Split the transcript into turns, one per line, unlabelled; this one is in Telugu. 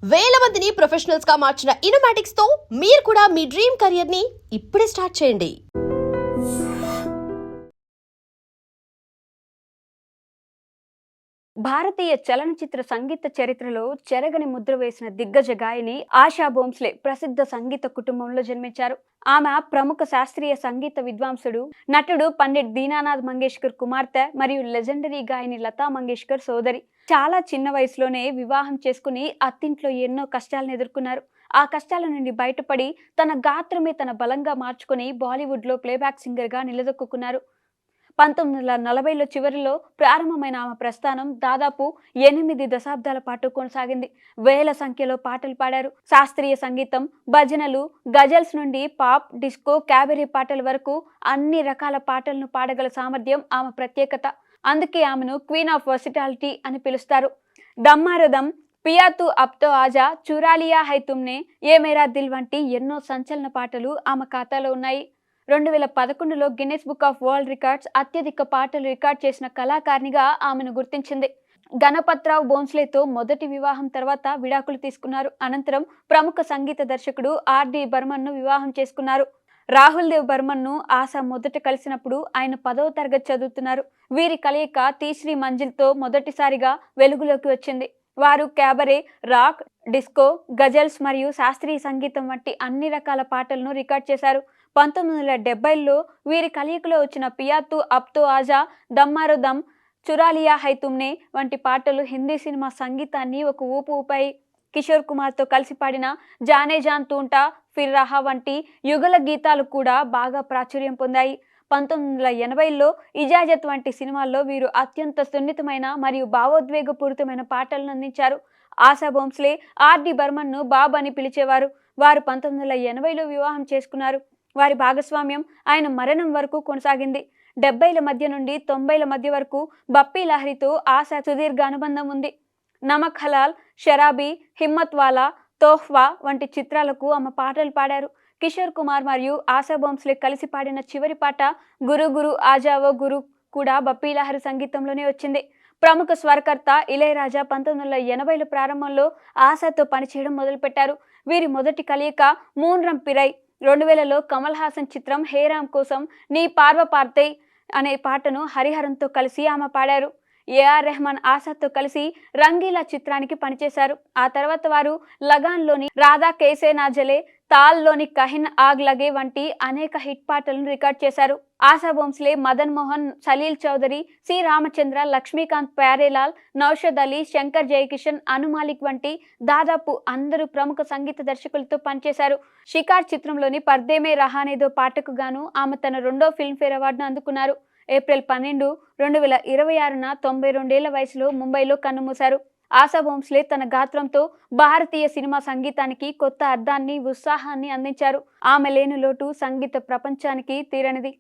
వేల మందిని ప్రొఫెషనల్స్ గా మార్చిన ఇనోమాటిక్స్ తో మీరు కూడా మీ డ్రీమ్ కెరియర్ ని ఇప్పుడే స్టార్ట్ చేయండి.
భారతీయ చలనచిత్ర సంగీత చరిత్రలో చెరగని ముద్ర వేసిన దిగ్గజ గాయని ఆశా భోంస్లే ప్రసిద్ధ సంగీత కుటుంబంలో జన్మించారు. ఆమె ప్రముఖ శాస్త్రీయ సంగీత విద్వాంసుడు, నటుడు పండిట్ దీనానాథ్ మంగేష్కర్ కుమార్తె మరియు లెజెండరీ గాయని లతా మంగేష్కర్ సోదరి. చాలా చిన్న వయసులోనే వివాహం చేసుకుని అత్తింట్లో ఎన్నో కష్టాలను ఎదుర్కొన్నారు. ఆ కష్టాల నుండి బయటపడి తన గాత్రమే తన బలంగా మార్చుకుని బాలీవుడ్లో ప్లేబ్యాక్ సింగర్గా నిలదొక్కున్నారు. 1940లో చివరిలో ప్రారంభమైన ఆమె ప్రస్థానం దాదాపు 8 దశాబ్దాల పాటు కొనసాగింది. వేల సంఖ్యలో పాటలు పాడారు. శాస్త్రీయ సంగీతం, భజనలు, గజల్స్ నుండి పాప్, డిస్కో, క్యాబరీ పాటల వరకు అన్ని రకాల పాటలను పాడగల సామర్థ్యం ఆమె ప్రత్యేకత. అందుకే ఆమెను క్వీన్ ఆఫ్ వర్సిటాలిటీ అని పిలుస్తారు. దమ్మారదం, పియా తూ అబ్ తో ఆజా, చురా లియా హై తుమ్నే, ఏ మేరా దిల్ వంటి ఎన్నో సంచలన పాటలు ఆమె ఖాతాలో ఉన్నాయి. 2011లో Guinness Book of World Records అత్యధిక పాటలు రికార్డ్ చేసిన కళాకారిణిగా ఆమెను గుర్తించింది. గణపత్రావు భోంస్లేతో మొదటి వివాహం తర్వాత విడాకులు తీసుకున్నారు. అనంతరం ప్రముఖ సంగీత దర్శకుడు ఆర్.డి. బర్మన్ను వివాహం చేసుకున్నారు. రాహుల్ దేవ్ బర్మన్ను ఆశా మొదట కలిసినప్పుడు ఆయన 10వ తరగతి చదువుతున్నారు. వీరి కలయిక తీశ్రీ మంజిల్తో మొదటిసారిగా వెలుగులోకి వచ్చింది. వారు క్యాబరే, రాక్, డిస్కో, గజల్స్ మరియు శాస్త్రీయ సంగీతం వంటి అన్ని రకాల పాటలను రికార్డ్ చేశారు. 1970లో వీరి కలయికలో వచ్చిన పియా తూ అబ్ తో ఆజా, దమ్మారో దమ్, చురా లియా హై తుమ్నే వంటి పాటలు హిందీ సినిమా సంగీతాన్ని ఒక ఊపు ఊపాయి. కిషోర్ కుమార్తో కలిసి పాడిన జానే జాన్ తూంటా, ఫిర్ రహా వంటి యుగల గీతాలు కూడా బాగా ప్రాచుర్యం పొందాయి. 1980లో ఇజాజత్ వంటి సినిమాల్లో వీరు అత్యంత సున్నితమైన మరియు భావోద్వేగపూరితమైన పాటలను అందించారు. ఆశా భోంస్లే ఆర్.డి. బర్మన్ను బాబ్ అని పిలిచేవారు. వారు 1980లో వివాహం చేసుకున్నారు. వారి భాగస్వామ్యం ఆయన మరణం వరకు కొనసాగింది. 70ల మధ్య నుండి 90ల మధ్య వరకు బప్పీ లహరితో ఆశా సుదీర్ఘ అనుబంధం ఉంది. నమక్ హలాల్, షరాబీ, హిమ్మత్ వాలా, తోహ్వా వంటి చిత్రాలకు ఆమె పాటలు పాడారు. కిషోర్ కుమార్ మరియు ఆశా భోంస్లే కలిసి పాడిన చివరి పాట గురు గురు ఆజావో గురు కూడా బప్పీ లహరి సంగీతంలోనే వచ్చింది. ప్రముఖ స్వరకర్త ఇళయరాజా 1980ల ప్రారంభంలో ఆశాతో పనిచేయడం మొదలుపెట్టారు. వీరి మొదటి కలయిక మూన్రం పిరై. 2000లో కమల్ హాసన్ చిత్రం హేరామ్ కోసం నీ పార్వ పార్తై అనే పాటను హరిహరన్తో కలిసి ఆమె పాడారు. ఏఆర్ రెహమాన్ ఆశాతో కలిసి రంగీలా చిత్రానికి పనిచేశారు. ఆ తర్వాత వారు లగాన్లోని రాధా కేసే నాజలే, తాల్లోని కహిన్ ఆగ్ లగే వంటి అనేక హిట్ పాటలను రికార్డ్ చేశారు. ఆశా భోంస్లే మదన్ మోహన్, సలీల్ చౌదరి, సి రామచంద్ర, లక్ష్మీకాంత్ ప్యారేలాల్, నౌషద్ అలీ, శంకర్ జయకిషన్, అను మాలిక్ వంటి దాదాపు అందరూ ప్రముఖ సంగీత దర్శకులతో పనిచేశారు. షికార్ చిత్రంలోని పర్దే మే రహానేదో పాటకు గాను ఆమె తన 2వ ఫిల్మ్ఫేర్ అవార్డును అందుకున్నారు. ఏప్రిల్ 12, 2026న 92 ఏళ్ల వయసులో ముంబైలో కన్నుమూశారు. ఆశా భోంస్లే తన గాత్రంతో భారతీయ సినిమా సంగీతానికి కొత్త అర్థాన్ని, ఉత్సాహాన్ని అందించారు. ఆమె లేని లోటు సంగీత ప్రపంచానికి తీరనిది.